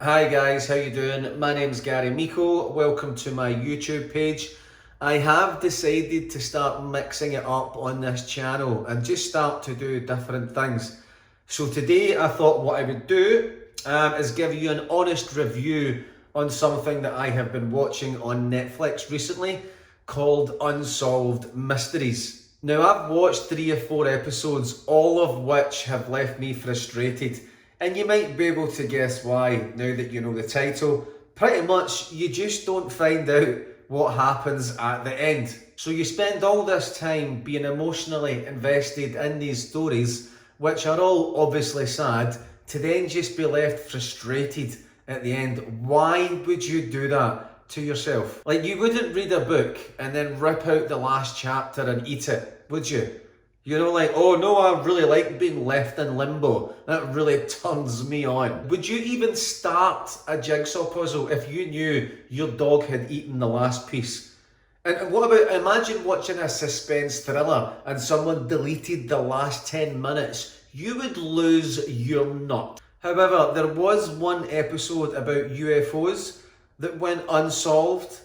Hi guys, how you doing? My name's Gary Meikle. Welcome to my YouTube page. I have decided to start mixing it up on this channel and just start to do different things. So today I thought what I would do is give you an honest review on something that I have been watching on Netflix recently called Unsolved Mysteries. Now I've watched 3 or 4 episodes, all of which have left me frustrated. And you might be able to guess why now that you know the title. Pretty much, you just don't find out what happens at the end. So you spend all this time being emotionally invested in these stories, which are all obviously sad, to then just be left frustrated at the end. Why would you do that to yourself? Like, you wouldn't read a book and then rip out the last chapter and eat it, would you? You know, like, oh no, I really like being left in limbo. That really turns me on. Would you even start a jigsaw puzzle if you knew your dog had eaten the last piece? And what about, imagine watching a suspense thriller and someone deleted the last 10 minutes. You would lose your nut. However, there was one episode about UFOs that went unsolved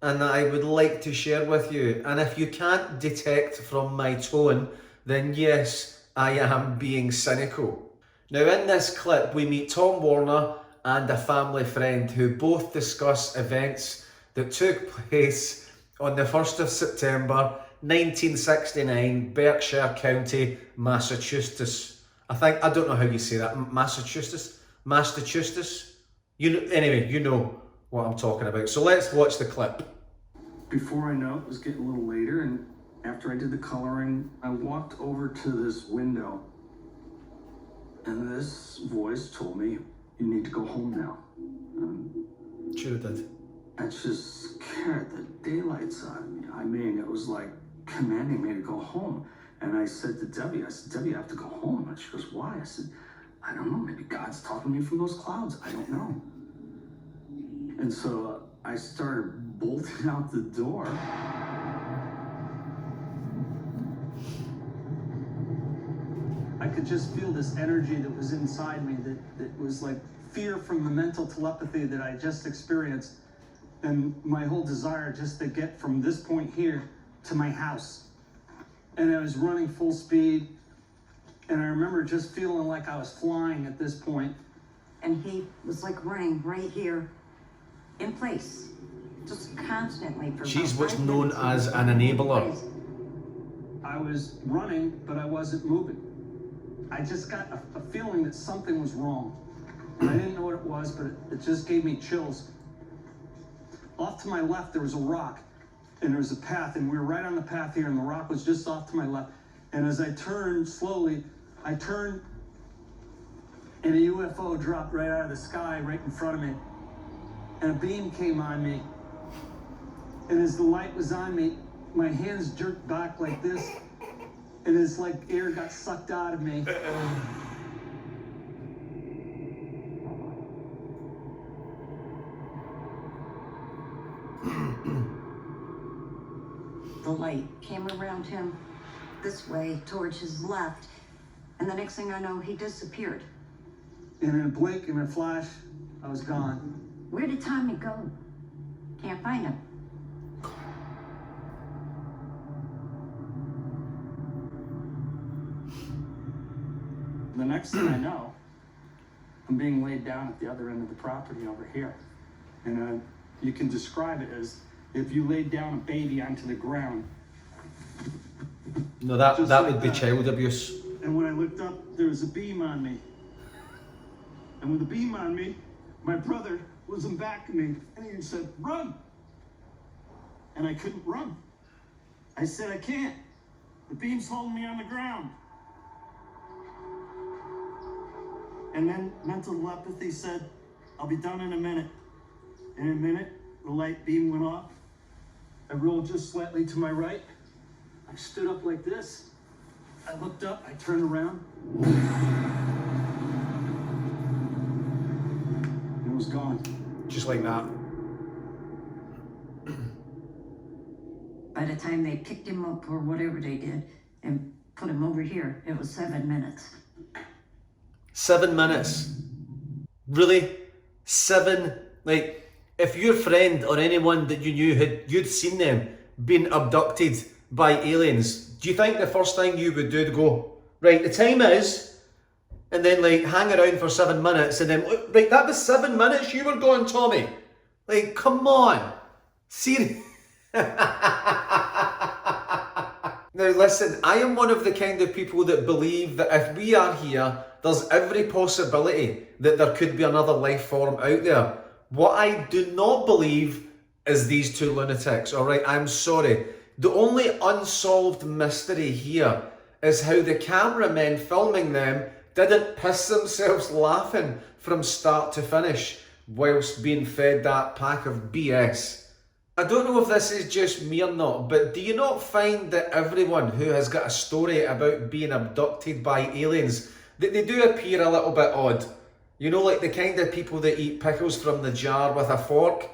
and that I would like to share with you. And if you can't detect from my tone, then yes, I am being cynical. Now, in this clip, we meet Tom Warner and a family friend who both discuss events that took place on the 1st of September 1969, Berkshire County, Massachusetts. I don't know how you say that, Massachusetts? Massachusetts? Anyway, you know what I'm talking about. So let's watch the clip. Before I know it, was getting a little later, and after I did the coloring, I walked over to this window, and this voice told me, "You need to go home now." Sure it did. That just scared the daylights out of me. I mean, it was like commanding me to go home. And I said to Debbie, "Debbie, I have to go home." And she goes, "Why?" I said, "I don't know, maybe God's talking to me from those clouds. I don't know." And so I started bolting out the door. I could just feel this energy that was inside me that was like fear from the mental telepathy that I just experienced, and my whole desire just to get from this point here to my house. And I was running full speed, and I remember just feeling like I was flying at this point. And he was like running right here in place, just constantly for She's about what's 5 known minutes. as an enabler. I was running, but I wasn't moving. I just got a feeling that something was wrong. And I didn't know what it was, but it just gave me chills. Off to my left, there was a rock, and there was a path, and we were right on the path here, and the rock was just off to my left. And as I turned slowly, I turned, and a UFO dropped right out of the sky right in front of me. And a beam came on me. And as the light was on me, my hands jerked back like this, and it's like air got sucked out of me. The light came around him this way towards his left, and the next thing I know, he disappeared. And in a blink, in a flash, I was gone. Where did Tommy go? Can't find him. The next thing I know, I'm being laid down at the other end of the property over here. And you can describe it as if you laid down a baby onto the ground. No, that Just that like would be that. child abuse. And when I looked up, there was a beam on me. And with the beam on me, my brother was in back of me, and he said, "Run!" And I couldn't run. I said, "I can't. The beam's holding me on the ground." And then mental telepathy said, "I'll be done in a minute." In a minute, the light beam went off. I rolled just slightly to my right. I stood up like this. I looked up, I turned around. It was gone. Just like that. By the time they picked him up or whatever they did and put him over here, it was 7 minutes. 7 minutes. Really? 7, like, if your friend or anyone that you knew you'd seen them being abducted by aliens, do you think the first thing you would do to go, right, the time is, and then like hang around for 7 minutes and then, right, that was 7 minutes you were gone, Tommy? Like, come on. Seriously. Now listen, I am one of the kind of people that believe that if we are here, there's every possibility that there could be another life form out there. What I do not believe is these two lunatics, alright? I'm sorry. The only unsolved mystery here is how the cameramen filming them didn't piss themselves laughing from start to finish whilst being fed that pack of BS. I don't know if this is just me or not, but do you not find that everyone who has got a story about being abducted by aliens, that they do appear a little bit odd? You know, like the kind of people that eat pickles from the jar with a fork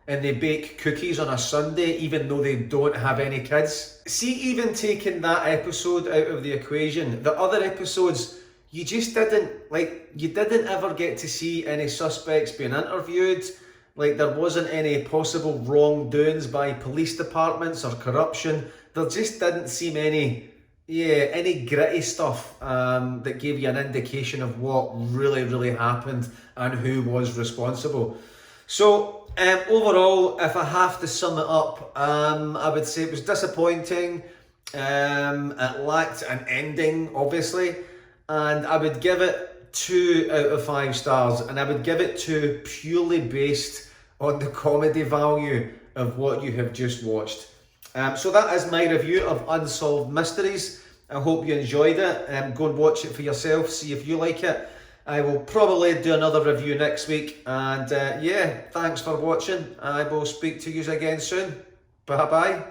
and they bake cookies on a Sunday even though they don't have any kids. See, even taking that episode out of the equation, the other episodes, you just didn't, like, you didn't ever get to see any suspects being interviewed. Like, there wasn't any possible wrongdoings by police departments or corruption. There just didn't seem any gritty stuff that gave you an indication of what really happened and who was responsible. So, overall, if I have to sum it up, I would say it was disappointing. It lacked an ending, obviously, and I would give it 2 out of 5 stars, and I would give it 2 purely based on the comedy value of what you have just watched. So that is my review of Unsolved Mysteries. I hope you enjoyed it. Go and watch it for yourself, see if you like it. I will probably do another review next week, and yeah, thanks for watching. I will speak to you again soon. Bye bye.